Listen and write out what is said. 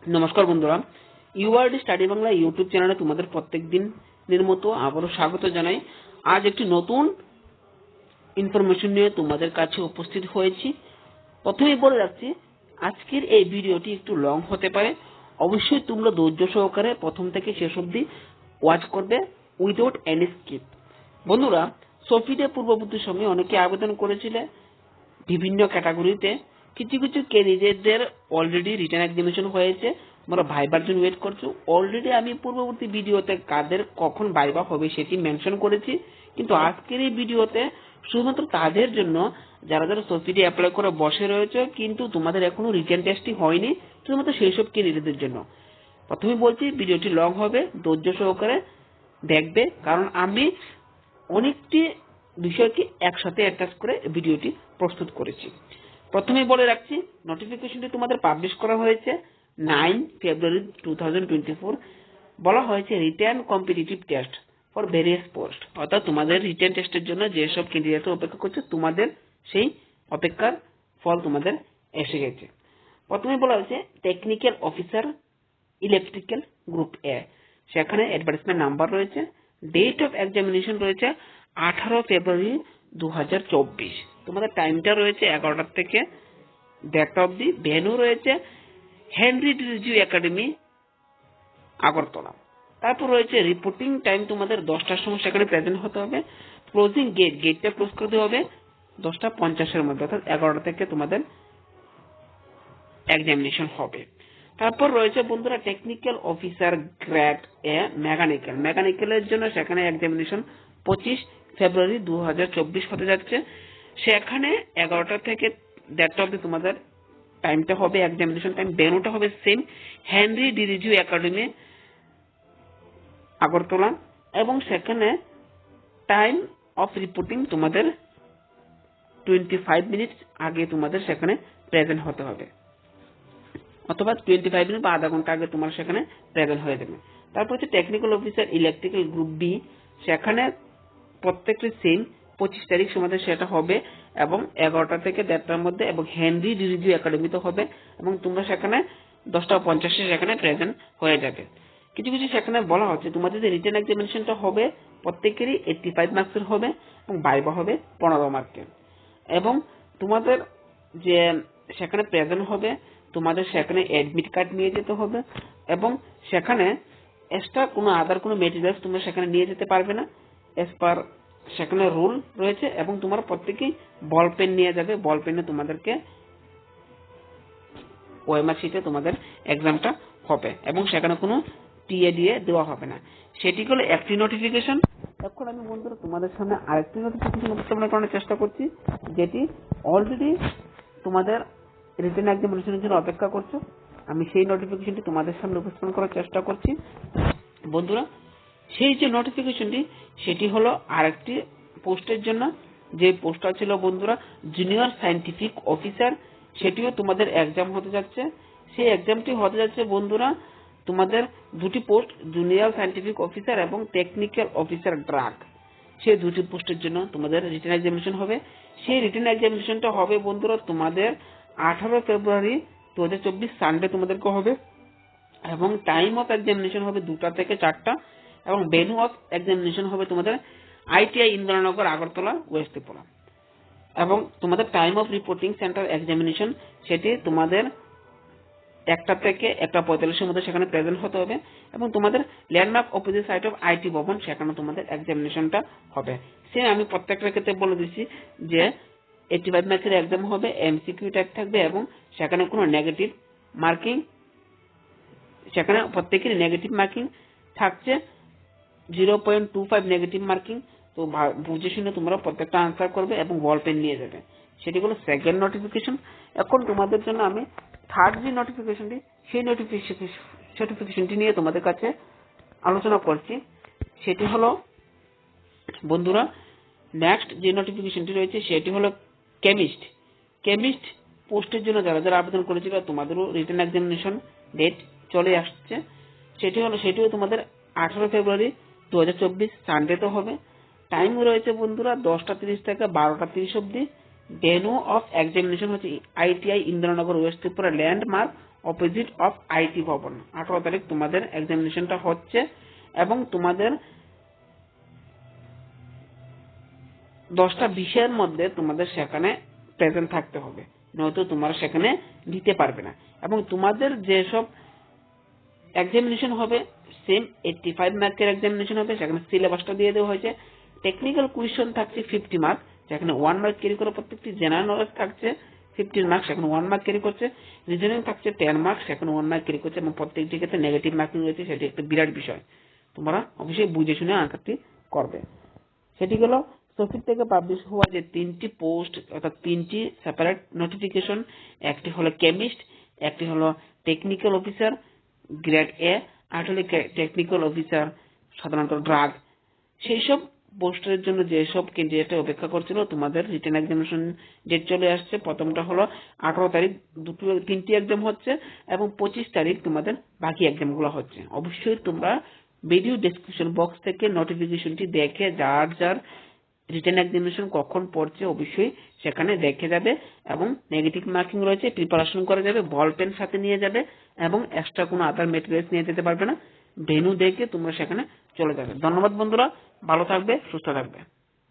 নমস্কার বন্ধুরা, URD study Bangla YouTube চ্যানেলে তোমাদের প্রত্যেক দিনের মতো আবারও স্বাগত জানাই। আজ একটি নতুন ইনফরমেশন নিয়ে তোমাদের কাছে উপস্থিত হয়েছি। প্রথমেই বলে রাখছি, আজকের এই ভিডিওটি একটু লং হতে পারে। অবশ্যই তোমরা ধৈর্য সহকারে প্রথম থেকে শেষ অবধি ওয়াচ করবে উইদাউট এনি স্কিপ। বন্ধুরা, সফিডে পূর্ববর্তীর সঙ্গে অনেকে আবেদন করেছিলে বিভিন্ন ক্যাটাগরিতে। কিছু কিছু ক্যান্ডিডেটদের অলরেডি রিটেন এক্সামিনেশন হয়েছে, তোমরা ভাইবার জন্য ওয়েট করছো। অলরেডি আমি পূর্ববর্তী ভিডিওতে কাদের কখন ভাইবা হবে সেটি মেনশন করেছি, কিন্তু আজকের এই ভিডিওতে শুধুমাত্র তাদের জন্য যারা যারা সফিডে অ্যাপ্লাই করে বসে রয়েছে কিন্তু তোমাদের এখনো রিটেন টেস্টই হয়নি, শুধুমাত্র সেই সব ক্যান্ডিডেটদের জন্য। প্রথমে বলছি, ভিডিওটি লং হবে, ধৈর্য সহকারে দেখবে, কারণ আমি অনেকটি বিষয়কে একসাথে অ্যাটাচ করে ভিডিওটি প্রস্তুত করেছি। প্রথমে বলে রাখছি, নোটিফিকেশনটি তোমাদের পাবলিশ করা হয়েছে 9 ফেব্রুয়ারি 2024। বলা হয়েছে written competitive test for various post, অর্থাৎ তোমাদের রিটেন টেস্টের জন্য যেসব ক্যান্ডিডেট অপেক্ষা করছে তোমাদের সেই অপেক্ষার ফল তোমাদের এসে গেছে। প্রথমে বলা হয়েছে টেকনিক্যাল অফিসার ইলেকট্রিক্যাল গ্রুপ এ, সেখানে অ্যাডভার্টাইজমেন্ট নাম্বার রয়েছে, ডেট অফ এক্সামিনেশন রয়েছে 18 ফেব্রুয়ারি 2024। তোমাদের টাইমটা রয়েছে 11টা থেকে 1:30 অবধি। ভেন্যু রয়েছে হেনরি ডিরিজিউ একাডেমি, আগরতলা। তারপর রয়েছে রিপোর্টিং টাইম, তোমাদের 10টার সময় সেখানে প্রেজেন্ট হতে হবে। ক্লোজিং গেটটা ক্লোজ করতে হবে 10:50-এর মধ্যে, অর্থাৎ 11টা থেকে তোমাদের এক্সামিনেশন হবে। তারপর রয়েছে বন্ধুরা টেকনিক্যাল অফিসার গ্রেড এ মেকানিক্যালের জন্য সেখানে এক্সামিনেশন 25 ফেব্রুয়ারি 2024 হতে যাচ্ছে। সেখানে 11টা থেকে 1:30 অবধি তোমাদের টাইমটা হবে এক্সামিনেশন টাইম। ভেন্যুটা হবে same, Henry Derozio academy, Agartala, এবং সেখানে টাইম অফ রিপোর্টিং তোমাদের 25 মিনিটস আগে তোমাদের সেখানে প্রেজেন্ট হতে হবে, অথবা 25 মিনিট বা আধা ঘন্টা আগে তোমার সেখানে প্রেজেন্ট হয়ে যাবে। তারপর হচ্ছে technical officer electrical group B, সেখানে প্রত্যেকটি সেম 25 তারিখ সময় সেটা হবে এবং 11টা থেকে 1:30টার মধ্যে, এবং হেনরি ডিরিজিউ একাডেমিতে হবে, এবং তোমরা সেখানে 10:50 সেখানে প্রেজেন্ট হয়ে যাবে। কিছু কিছু সেখানে বলা হচ্ছে তোমাদের যে রিটেন এক্সামিনেশনটা হবে প্রত্যেকেরই 85 মার্কসের হবে এবং ভাইবা হবে 15 মার্কের, এবং তোমাদের যে সেখানে প্রেজেন্ট হবে তোমাদের সেখানে অ্যাডমিট কার্ড নিয়ে যেতে হবে, এবং সেখানে এক্সট্রা কোনো আদার কোনো মেটেরিয়ালস তোমরা সেখানে নিয়ে যেতে পারবে না, এজ পার সেখানে রুল রয়েছে। এবং তোমরা প্রত্যেকেই বল পেন নিয়ে যাবে, বল পেনে তোমাদেরকে ওএমআর শিটে তোমাদের এক্সামটা হবে, এবং সেখানে কোনো টিএ দিয়ে দেওয়া হবে না। সেটি হলো একটি নোটিফিকেশন। এখন আমি বন্ধুরা তোমাদের সামনে আরেকটি নোটিফিকেশন উপস্থাপন করার চেষ্টা করছি, যেটি অলরেডি তোমাদের রিটেন এক্সামিনেশনের জন্য অপেক্ষা করছো। আমি সেই নোটিফিকেশনটি তোমাদের সামনে উপস্থাপন করার চেষ্টা করছি। বন্ধুরা, সেই যে নোটিফিকেশনটি সেটি হলো আরেকটি পোস্টের জন্য, যে পোস্টটা ছিল বন্ধুরা জুনিয়র সায়েন্টিফিক অফিসার, সেটিও তোমাদের এক্সাম হতে যাচ্ছে। সেই এক্সামটি হতে যাচ্ছে বন্ধুরা তোমাদের দুটি পোস্ট, জুনিয়র সায়েন্টিফিক অফিসার এবং টেকনিক্যাল অফিসার ড্রাগ। সেই দুটি পোস্টের জন্য তোমাদের রিটেন এক্সামিনেশন হবে। সেই রিটেন এক্সামিনেশনটা হবে বন্ধুরা তোমাদের 18 ফেব্রুয়ারি 2024 সানডে তোমাদেরকে হবে, এবং টাইম অফ এক্সামিনেশন হবে 2টা থেকে 4টা, এবং ভেন্যু অফ এক্সামিনেশন হবে তোমাদের আইটিআই ইন্দ্রনগর, আগরতলা, ওয়েস্ট ত্রিপুরা, এবং তোমাদের time of reporting centre examination সেটি তোমাদের 1টা থেকে 1:45-এর মধ্যে সেখানে প্রেজেন্ট হতে হবে, এবং তোমাদের landmark opposite side of IT ভবন, সেখানে তোমাদের এক্সামিনেশনটা হবে। সে আমি প্রত্যেকটা ক্ষেত্রে বলে দিচ্ছি যে 85 মার্কের এক্সাম হবে, এমসিকিউ টাইপ থাকবে, এবং সেখানে কোনো নেগেটিভ মার্কিং, সেখানে প্রত্যেকেরই নেগেটিভ মার্কিং থাকছে 0.25 নেগেটিভ মার্কিং। তো বুঝে শুনে তোমরা প্রত্যেকটা আনসার করবে এবং বল পেন নিয়ে যাবে। সেটি হলো সেকেন্ড নোটিফিকেশন। এখন তোমাদের জন্য আমি থার্ড যে নোটিফিকেশনটি, সেই নোটিফিকেশনটি নিয়ে তোমাদের কাছে আলোচনা করছি। সেটি হলো বন্ধুরা নেক্সট যে নোটিফিকেশনটি রয়েছে সেটি হলো কেমিস্ট পোস্টের জন্য যারা যারা আবেদন করেছিল তোমাদেরও রিটেন এক্সামিনেশন ডেট চলে আসছে। সেটিও তোমাদের 18 ফেব্রুয়ারি 2024 সানডেতে হবে। টাইম রয়েছে বন্ধুরা 10:30 থেকে 12:30 অবধি। ভেন্যু অফ এক্সামিনেশন হচ্ছে ITI Indranagar, West Tripura, landmark opposite of IT ভবন। 18 তারিখ তোমাদের এক্সামিনেশনটা হচ্ছে এবং তোমাদের 10টা বিষয়ের মধ্যে তোমাদের সেখানে প্রেজেন্ট থাকতে হবে, নয়তো তোমরা সেখানে দিতে পারবে না। এবং তোমাদের যেসব এক্সামিনেশন হবে সেম 85 মার্কের এক্সামিনেশন হবে, সেখানে সিলেবাসটা দিয়ে দেওয়া হয়েছে। টেকনিক্যাল কোয়েশ্চন থাকছে 50 মার্ক, যেখানে 1 মার্ক ক্যারি করে প্রত্যেকটি। জেনারেল নলেজ থাকছে 15 মার্ক, সেখানে 1 মার্ক ক্যারি করছে। রিজনিং থাকছে 10 মার্ক, সেখানে 1 মার্ক ক্যারি করছে এবং প্রত্যেকটি ক্ষেত্রে নেগেটিভ মার্কিং রয়েছে। সেটি একটা বিরাট বিষয়, তোমরা অবশ্যই বুঝে শুনে আনসারটি করবে। সেটি হলো সফিক থেকে পাবলিশ হওয়া যে 3টি পোস্ট অর্থাৎ 3টি সেপারেট নোটিফিকেশন, একটি হলো কেমিস্ট, একটি হলো টেকনিক্যাল অফিসার গ্রেড এ, আর হলো টেকনিক্যাল অফিসার সাধারণত ড্রাগ। সেই সব পোস্টের জন্য যেসব ক্যান্ডিডেট অপেক্ষা করছিল, তোমাদের রিটেন এক্সামিনেশন ডেট চলে আসছে। প্রথমটা হলো 18 তারিখ 3টি এক্সাম হচ্ছে এবং 25 তারিখ তোমাদের বাকি এক্সামগুলো হচ্ছে। অবশ্যই তোমরা ভিডিও ডেসক্রিপশন বক্স থেকে নোটিফিকেশনটি দেখে যার যার রিটেন এক্সামিনেশন কখন পড়ছে অবশ্যই সেখানে দেখে যাবে এবং নেগেটিভ মার্কিং রয়েছে, প্রিপারেশন করে যাবে, বল পেন সাথে নিয়ে যাবে এবং এক্সট্রা কোনো আদার মেটেরিয়ালস নিয়ে যেতে পারবে না। ভেন্যু দেখে তোমরা সেখানে চলে যাবে। ধন্যবাদ বন্ধুরা, ভালো থাকবে, সুস্থ থাকবে।